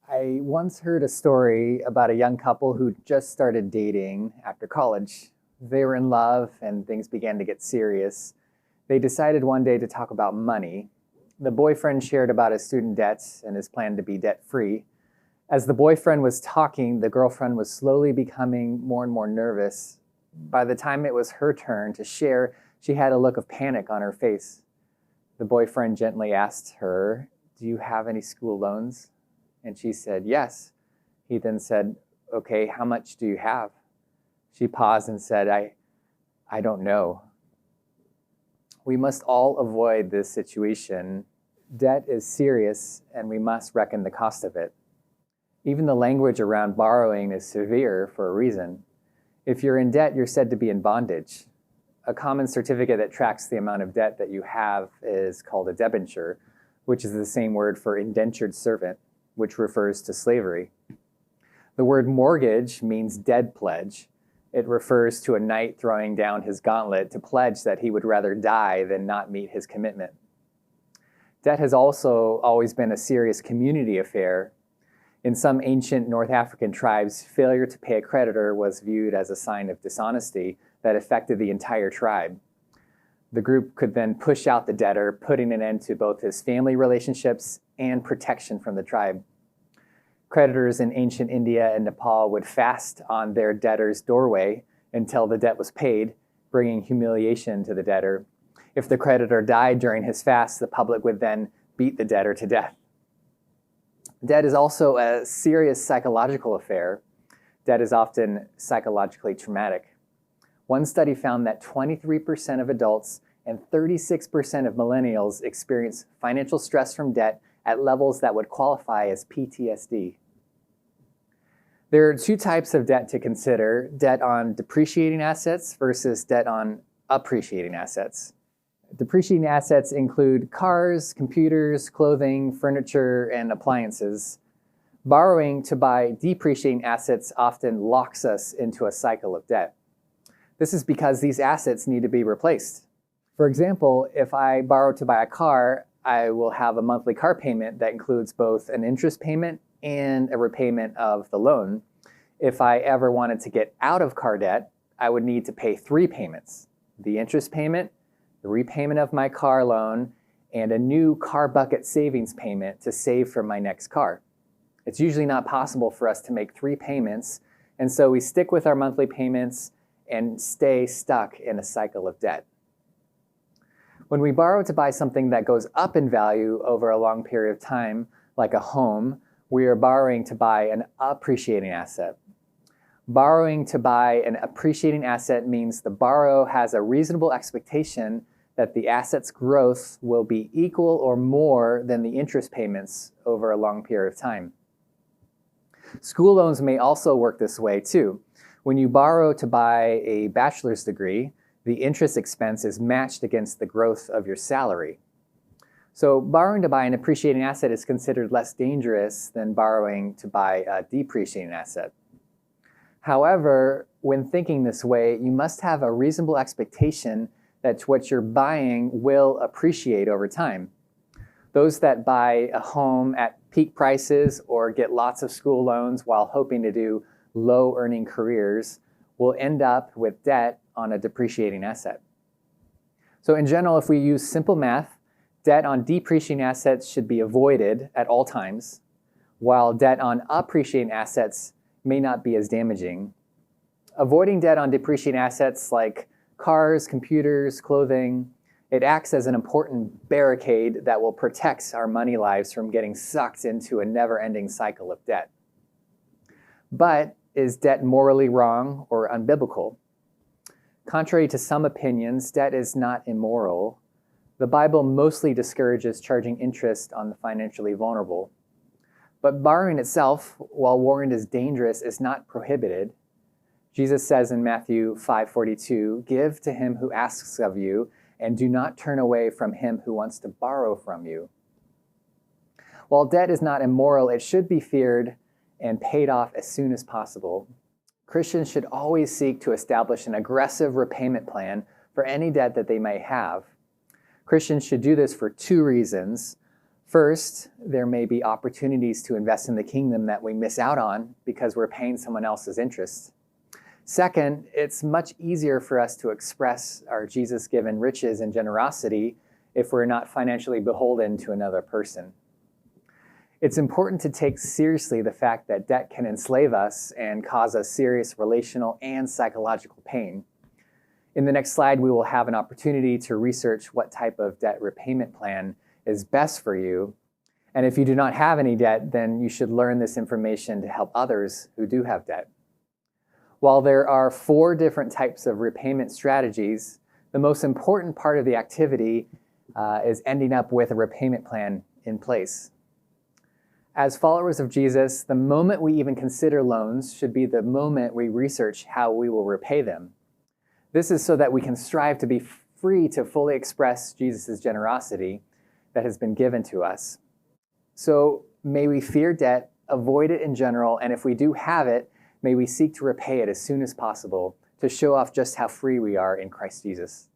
I once heard a story about a young couple who just started dating after college. They were in love and things began to get serious. They decided one day to talk about money. The boyfriend shared about his student debts and his plan to be debt free. As the boyfriend was talking, the girlfriend was slowly becoming more and more nervous. By the time it was her turn to share, she had a look of panic on her face. The boyfriend gently asked her, "Do you have any school loans?" And she said, "Yes." He then said, "Okay, how much do you have?" She paused and said, I don't know. We must all avoid this situation. Debt is serious and we must reckon the cost of it. Even the language around borrowing is severe for a reason. If you're in debt, you're said to be in bondage. A common certificate that tracks the amount of debt that you have is called a debenture, which is the same word for indentured servant, which refers to slavery. The word mortgage means dead pledge. It refers to a knight throwing down his gauntlet to pledge that he would rather die than not meet his commitment. Debt has also always been a serious community affair. In some ancient North African tribes, failure to pay a creditor was viewed as a sign of dishonesty that affected the entire tribe. The group could then push out the debtor, putting an end to both his family relationships and protection from the tribe. Creditors in ancient India and Nepal would fast on their debtor's doorway until the debt was paid, bringing humiliation to the debtor. If the creditor died during his fast, the public would then beat the debtor to death. Debt is also a serious psychological affair. Debt is often psychologically traumatic. One study found that 23% of adults and 36% of millennials experience financial stress from debt at levels that would qualify as PTSD. There are two types of debt to consider: debt on depreciating assets versus debt on appreciating assets. Depreciating assets include cars, computers, clothing, furniture, and appliances. Borrowing to buy depreciating assets often locks us into a cycle of debt. This is because these assets need to be replaced. For example, if I borrow to buy a car, I will have a monthly car payment that includes both an interest payment and a repayment of the loan. If I ever wanted to get out of car debt, I would need to pay 3 payments: the interest payment, the repayment of my car loan, and a new car bucket savings payment to save for my next car. It's usually not possible for us to make 3 payments, and so we stick with our monthly payments and stay stuck in a cycle of debt. When we borrow to buy something that goes up in value over a long period of time, like a home, we are borrowing to buy an appreciating asset. Borrowing to buy an appreciating asset means the borrower has a reasonable expectation that the asset's growth will be equal or more than the interest payments over a long period of time. School loans may also work this way too. When you borrow to buy a bachelor's degree, the interest expense is matched against the growth of your salary. So borrowing to buy an appreciating asset is considered less dangerous than borrowing to buy a depreciating asset. However, when thinking this way, you must have a reasonable expectation that what you're buying will appreciate over time. Those that buy a home at peak prices or get lots of school loans while hoping to do low-earning careers will end up with debt on a depreciating asset. So in general, if we use simple math, debt on depreciating assets should be avoided at all times, while debt on appreciating assets may not be as damaging. Avoiding debt on depreciating assets like cars, computers, clothing, it acts as an important barricade that will protect our money lives from getting sucked into a never-ending cycle of debt. But is debt morally wrong or unbiblical? Contrary to some opinions, debt is not immoral. The Bible mostly discourages charging interest on the financially vulnerable. But borrowing itself, while warned is dangerous, is not prohibited. Jesus says in Matthew 5:42, "Give to him who asks of you, and do not turn away from him who wants to borrow from you." While debt is not immoral, it should be feared and paid off as soon as possible. Christians should always seek to establish an aggressive repayment plan for any debt that they may have. Christians should do this for 2 reasons. First, there may be opportunities to invest in the kingdom that we miss out on because we're paying someone else's interest. Second, it's much easier for us to express our Jesus-given riches and generosity if we're not financially beholden to another person. It's important to take seriously the fact that debt can enslave us and cause us serious relational and psychological pain. In the next slide, we will have an opportunity to research what type of debt repayment plan is best for you. And if you do not have any debt, then you should learn this information to help others who do have debt. While there are 4 different types of repayment strategies, the most important part of the activity is ending up with a repayment plan in place. As followers of Jesus, the moment we even consider loans should be the moment we research how we will repay them. This is so that we can strive to be free to fully express Jesus' generosity that has been given to us. So may we fear debt, avoid it in general, and if we do have it, may we seek to repay it as soon as possible to show off just how free we are in Christ Jesus.